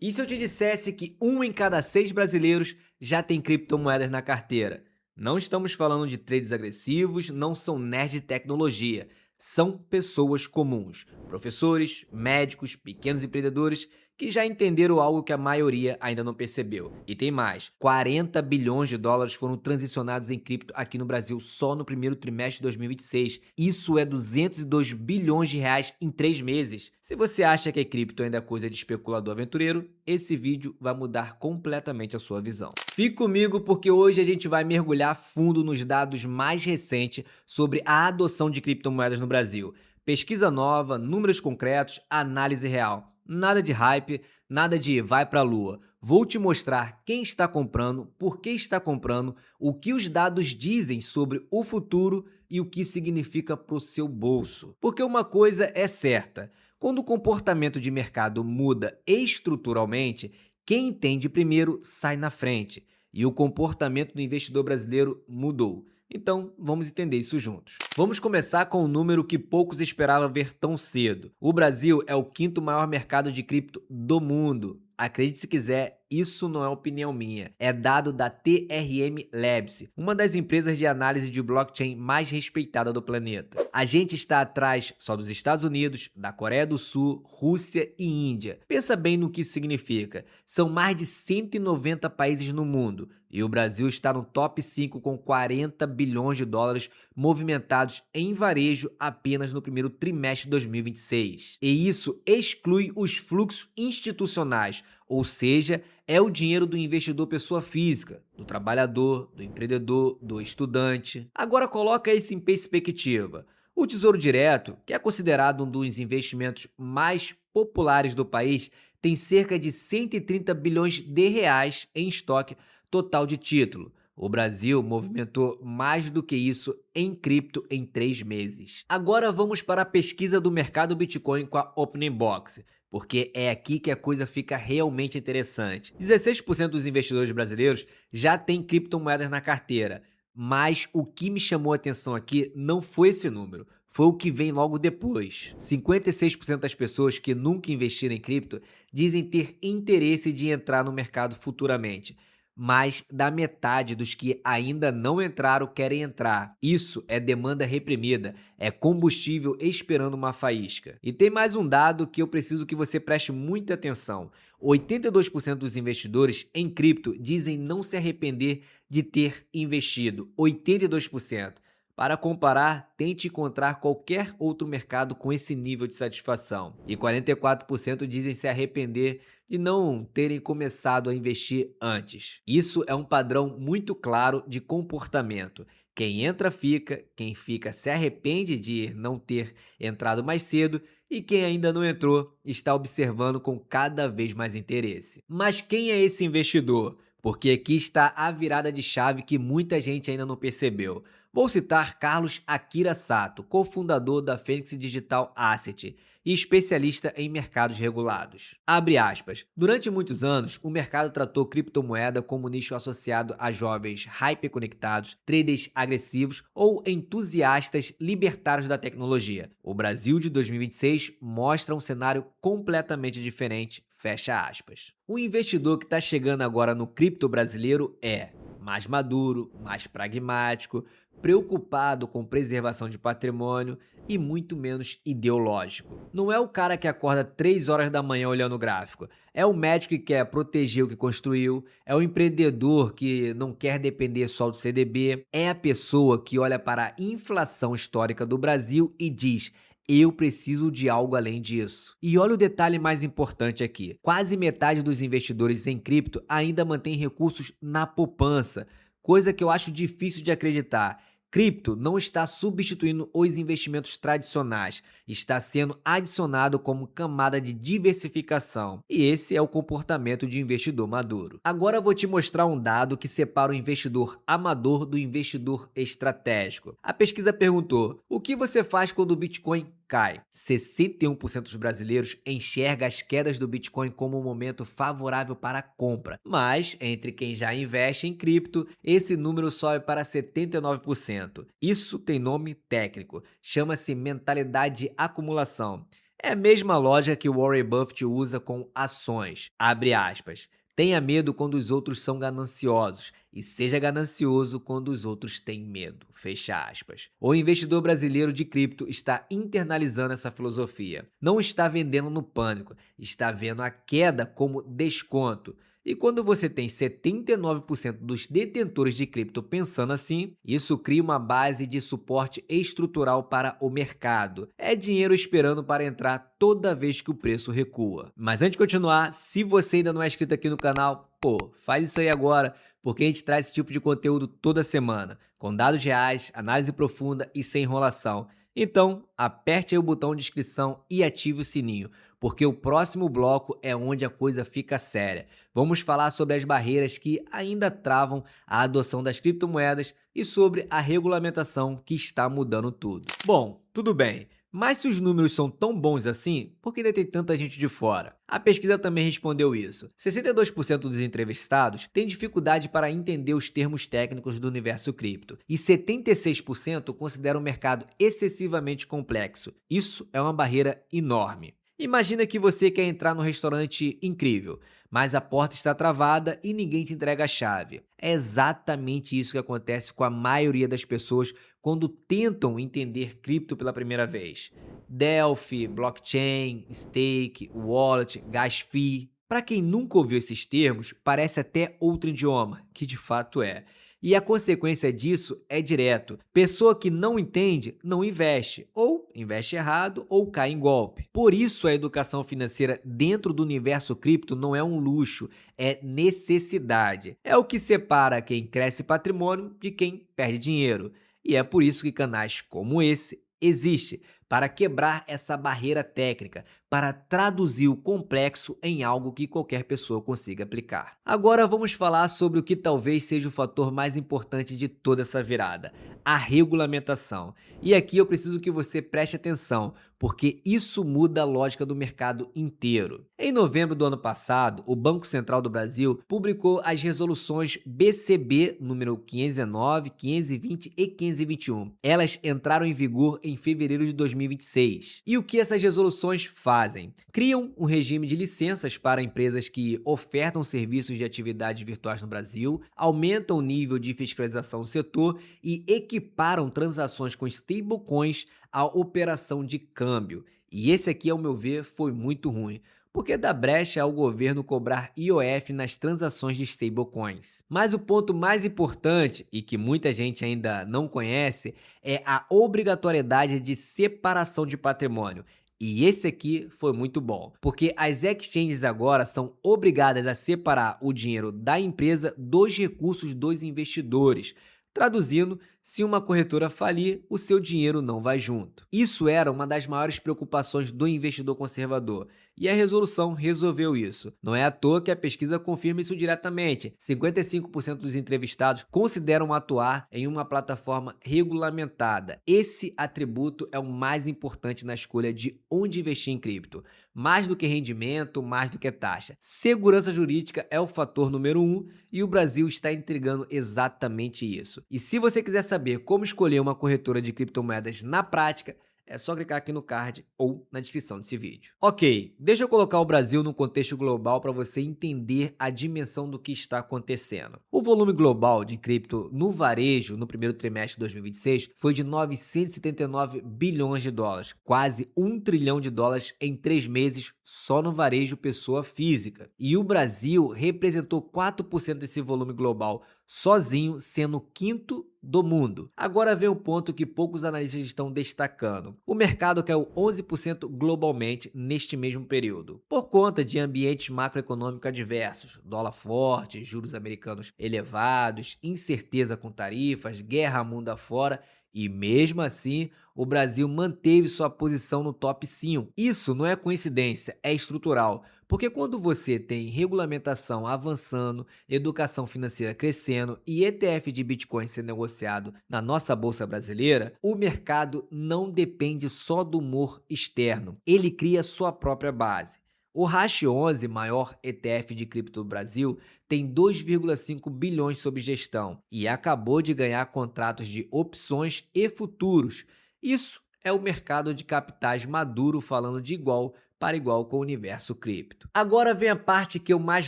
E se eu te dissesse que um em cada 6 brasileiros já tem criptomoedas na carteira? Não estamos falando de trades agressivos, não são nerds de tecnologia. São pessoas comuns, professores, médicos, pequenos empreendedores que já entenderam algo que a maioria ainda não percebeu. E tem mais, 40 bilhões de dólares foram transicionados em cripto aqui no Brasil só no primeiro trimestre de 2026. Isso é 202 bilhões de reais em 3 meses. Se você acha que cripto ainda é coisa de especulador aventureiro, esse vídeo vai mudar completamente a sua visão. Fique comigo porque hoje a gente vai mergulhar fundo nos dados mais recentes sobre a adoção de criptomoedas no Brasil. Pesquisa nova, números concretos, análise real. Nada de hype, nada de vai pra lua. Vou te mostrar quem está comprando, por que está comprando, o que os dados dizem sobre o futuro e o que significa para o seu bolso. Porque uma coisa é certa, quando o comportamento de mercado muda estruturalmente, quem entende primeiro sai na frente. E o comportamento do investidor brasileiro mudou. Então, vamos entender isso juntos. Vamos começar com um número que poucos esperavam ver tão cedo. O Brasil é o quinto maior mercado de cripto do mundo. Acredite se quiser, isso não é opinião minha. É dado da TRM Labs, uma das empresas de análise de blockchain mais respeitada do planeta. A gente está atrás só dos Estados Unidos, da Coreia do Sul, Rússia e Índia. Pensa bem no que isso significa. São mais de 190 países no mundo. E o Brasil está no top 5 com 40 bilhões de dólares movimentados em varejo apenas no primeiro trimestre de 2026. E isso exclui os fluxos institucionais, ou seja, é o dinheiro do investidor pessoa física, do trabalhador, do empreendedor, do estudante. Agora coloca isso em perspectiva. O Tesouro Direto, que é considerado um dos investimentos mais populares do país, tem cerca de 130 bilhões de reais em estoque total de título. O Brasil movimentou mais do que isso em cripto em 3 meses. Agora vamos para a pesquisa do mercado Bitcoin com a Opening Box, porque é aqui que a coisa fica realmente interessante. 16% dos investidores brasileiros já têm criptomoedas na carteira, mas o que me chamou a atenção aqui não foi esse número, foi o que vem logo depois. 56% das pessoas que nunca investiram em cripto dizem ter interesse de entrar no mercado futuramente. Mais da metade dos que ainda não entraram querem entrar. Isso é demanda reprimida, é combustível esperando uma faísca. E tem mais um dado que eu preciso que você preste muita atenção. 82% dos investidores em cripto dizem não se arrepender de ter investido. 82%. Para comparar, tente encontrar qualquer outro mercado com esse nível de satisfação. E 44% dizem se arrepender de não terem começado a investir antes. Isso é um padrão muito claro de comportamento. Quem entra fica, quem fica se arrepende de não ter entrado mais cedo e quem ainda não entrou está observando com cada vez mais interesse. Mas quem é esse investidor? Porque aqui está a virada de chave que muita gente ainda não percebeu. Vou citar Carlos Akira Sato, cofundador da Fênix Digital Asset e especialista em mercados regulados. Abre aspas. Durante muitos anos, o mercado tratou criptomoeda como nicho associado a jovens hyperconectados, traders agressivos ou entusiastas libertários da tecnologia. O Brasil de 2026 mostra um cenário completamente diferente. Fecha aspas. O investidor que está chegando agora no cripto brasileiro é mais maduro, mais pragmático, preocupado com preservação de patrimônio e muito menos ideológico. Não é o cara que acorda 3 horas da manhã olhando o gráfico, é o médico que quer proteger o que construiu, é o empreendedor que não quer depender só do CDB, é a pessoa que olha para a inflação histórica do Brasil e diz: eu preciso de algo além disso. E olha o detalhe mais importante aqui. Quase metade dos investidores em cripto ainda mantém recursos na poupança, coisa que eu acho difícil de acreditar. Cripto não está substituindo os investimentos tradicionais, está sendo adicionado como camada de diversificação. E esse é o comportamento de investidor maduro. Agora eu vou te mostrar um dado que separa o investidor amador do investidor estratégico. A pesquisa perguntou: o que você faz quando o Bitcoin cai? 61% dos brasileiros enxerga as quedas do Bitcoin como um momento favorável para a compra. Mas, entre quem já investe em cripto, esse número sobe para 79%. Isso tem nome técnico, chama-se mentalidade de acumulação. É a mesma lógica que o Warren Buffett usa com ações. Abre aspas. Tenha medo quando os outros são gananciosos e seja ganancioso quando os outros têm medo. Fecha aspas. O investidor brasileiro de cripto está internalizando essa filosofia. Não está vendendo no pânico, está vendo a queda como desconto. E quando você tem 79% dos detentores de cripto pensando assim, isso cria uma base de suporte estrutural para o mercado. É dinheiro esperando para entrar toda vez que o preço recua. Mas antes de continuar, se você ainda não é inscrito aqui no canal, faz isso aí agora, porque a gente traz esse tipo de conteúdo toda semana, com dados reais, análise profunda e sem enrolação. Então, aperte aí o botão de inscrição e ative o sininho, porque o próximo bloco é onde a coisa fica séria. Vamos falar sobre as barreiras que ainda travam a adoção das criptomoedas e sobre a regulamentação que está mudando tudo. Bom, tudo bem. Mas se os números são tão bons assim, por que ainda tem tanta gente de fora? A pesquisa também respondeu isso. 62% dos entrevistados têm dificuldade para entender os termos técnicos do universo cripto e 76% consideram o mercado excessivamente complexo. Isso é uma barreira enorme. Imagina que você quer entrar num restaurante incrível, mas a porta está travada e ninguém te entrega a chave. É exatamente isso que acontece com a maioria das pessoas quando tentam entender cripto pela primeira vez. Delphi, blockchain, stake, wallet, gas fee. Para quem nunca ouviu esses termos, parece até outro idioma, que de fato é. E a consequência disso é direto. Pessoa que não entende, não investe, ou investe errado ou cai em golpe. Por isso a educação financeira dentro do universo cripto não é um luxo, é necessidade. É o que separa quem cresce patrimônio de quem perde dinheiro. E é por isso que canais como esse existem, para quebrar essa barreira técnica, para traduzir o complexo em algo que qualquer pessoa consiga aplicar. Agora vamos falar sobre o que talvez seja o fator mais importante de toda essa virada, a regulamentação. E aqui eu preciso que você preste atenção, porque isso muda a lógica do mercado inteiro. Em novembro do ano passado, o Banco Central do Brasil publicou as resoluções BCB número 509, 520 e 521. Elas entraram em vigor em fevereiro de 2026. E o que essas resoluções fazem? Criam um regime de licenças para empresas que ofertam serviços de atividades virtuais no Brasil, aumentam o nível de fiscalização do setor e equiparam transações com stablecoins à operação de câmbio. E esse aqui, ao meu ver, foi muito ruim, porque dá brecha ao governo cobrar IOF nas transações de stablecoins. Mas o ponto mais importante, e que muita gente ainda não conhece, é a obrigatoriedade de separação de patrimônio. E esse aqui foi muito bom, porque as exchanges agora são obrigadas a separar o dinheiro da empresa dos recursos dos investidores. Traduzindo, se uma corretora falir, o seu dinheiro não vai junto. Isso era uma das maiores preocupações do investidor conservador, e a resolução resolveu isso. Não é à toa que a pesquisa confirma isso diretamente. 55% dos entrevistados consideram atuar em uma plataforma regulamentada. Esse atributo é o mais importante na escolha de onde investir em cripto. Mais do que rendimento, mais do que taxa. Segurança jurídica é o fator número 1 e o Brasil está entregando exatamente isso. E se você quiser saber como escolher uma corretora de criptomoedas na prática, é só clicar aqui no card ou na descrição desse vídeo. Ok, deixa eu colocar o Brasil no contexto global para você entender a dimensão do que está acontecendo. O volume global de cripto no varejo no primeiro trimestre de 2026 foi de 979 bilhões de dólares, quase 1 trilhão de dólares em 3 meses só no varejo pessoa física. E o Brasil representou 4% desse volume global, sozinho, sendo o quinto do mundo. Agora vem o ponto que poucos analistas estão destacando. O mercado caiu 11% globalmente neste mesmo período, por conta de ambientes macroeconômicos adversos, dólar forte, juros americanos elevados, incerteza com tarifas, guerra mundo afora. E mesmo assim, o Brasil manteve sua posição no top 5. Isso não é coincidência, é estrutural. Porque quando você tem regulamentação avançando, educação financeira crescendo e ETF de Bitcoin sendo negociado na nossa bolsa brasileira, o mercado não depende só do humor externo, ele cria sua própria base. O Hash11, maior ETF de cripto do Brasil, tem 2,5 bilhões sob gestão e acabou de ganhar contratos de opções e futuros. Isso é o mercado de capitais maduro falando de igual para igual com o universo cripto. Agora vem a parte que eu mais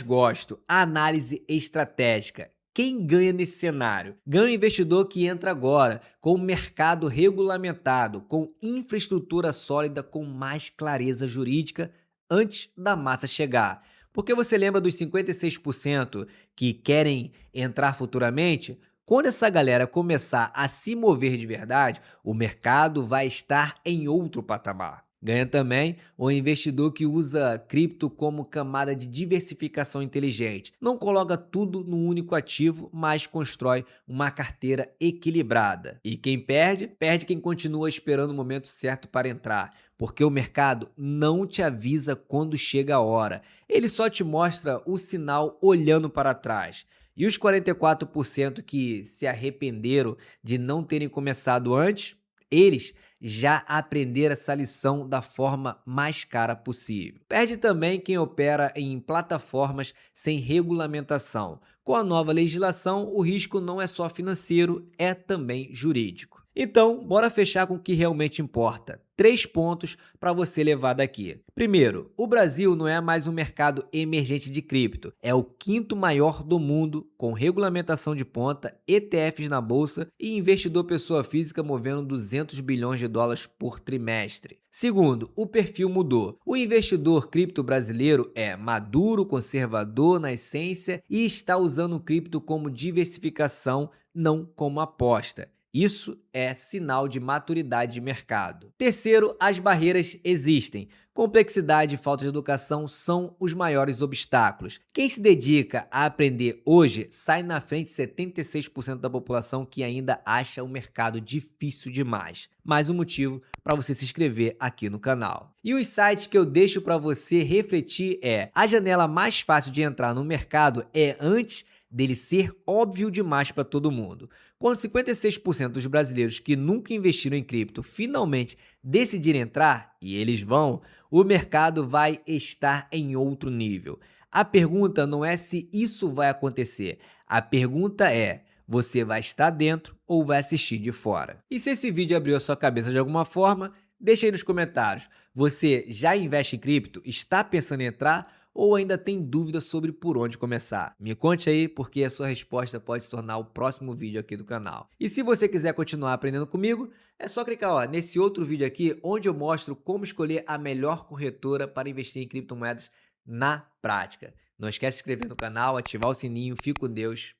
gosto, a análise estratégica. Quem ganha nesse cenário? Ganha o investidor que entra agora, com o mercado regulamentado, com infraestrutura sólida, com mais clareza jurídica antes da massa chegar. Porque você lembra dos 56% que querem entrar futuramente? Quando essa galera começar a se mover de verdade, o mercado vai estar em outro patamar. Ganha também o investidor que usa cripto como camada de diversificação inteligente. Não coloca tudo no único ativo, mas constrói uma carteira equilibrada. E quem perde, perde quem continua esperando o momento certo para entrar, porque o mercado não te avisa quando chega a hora. Ele só te mostra o sinal olhando para trás. E os 44% que se arrependeram de não terem começado antes, eles já aprenderam essa lição da forma mais cara possível. Perde também quem opera em plataformas sem regulamentação. Com a nova legislação, o risco não é só financeiro, é também jurídico. Então, bora fechar com o que realmente importa. 3 pontos para você levar daqui. Primeiro, o Brasil não é mais um mercado emergente de cripto, é o quinto maior do mundo, com regulamentação de ponta, ETFs na bolsa e investidor pessoa física movendo 200 bilhões de dólares por trimestre. Segundo, o perfil mudou. O investidor cripto brasileiro é maduro, conservador na essência e está usando o cripto como diversificação, não como aposta. Isso é sinal de maturidade de mercado. Terceiro, as barreiras existem. Complexidade e falta de educação são os maiores obstáculos. Quem se dedica a aprender hoje sai na frente de 76% da população que ainda acha o mercado difícil demais. Mais um motivo para você se inscrever aqui no canal. E os sites que eu deixo para você refletir é: a janela mais fácil de entrar no mercado é antes dele ser óbvio demais para todo mundo. Quando 56% dos brasileiros que nunca investiram em cripto finalmente decidirem entrar, e eles vão, o mercado vai estar em outro nível. A pergunta não é se isso vai acontecer, a pergunta é: você vai estar dentro ou vai assistir de fora? E se esse vídeo abriu a sua cabeça de alguma forma, deixa aí nos comentários. Você já investe em cripto? Está pensando em entrar? Ou ainda tem dúvida sobre por onde começar? Me conte aí, porque a sua resposta pode se tornar o próximo vídeo aqui do canal. E se você quiser continuar aprendendo comigo, é só clicar nesse outro vídeo aqui, onde eu mostro como escolher a melhor corretora para investir em criptomoedas na prática. Não esquece de se inscrever no canal, ativar o sininho, fique com Deus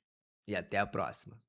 e até a próxima.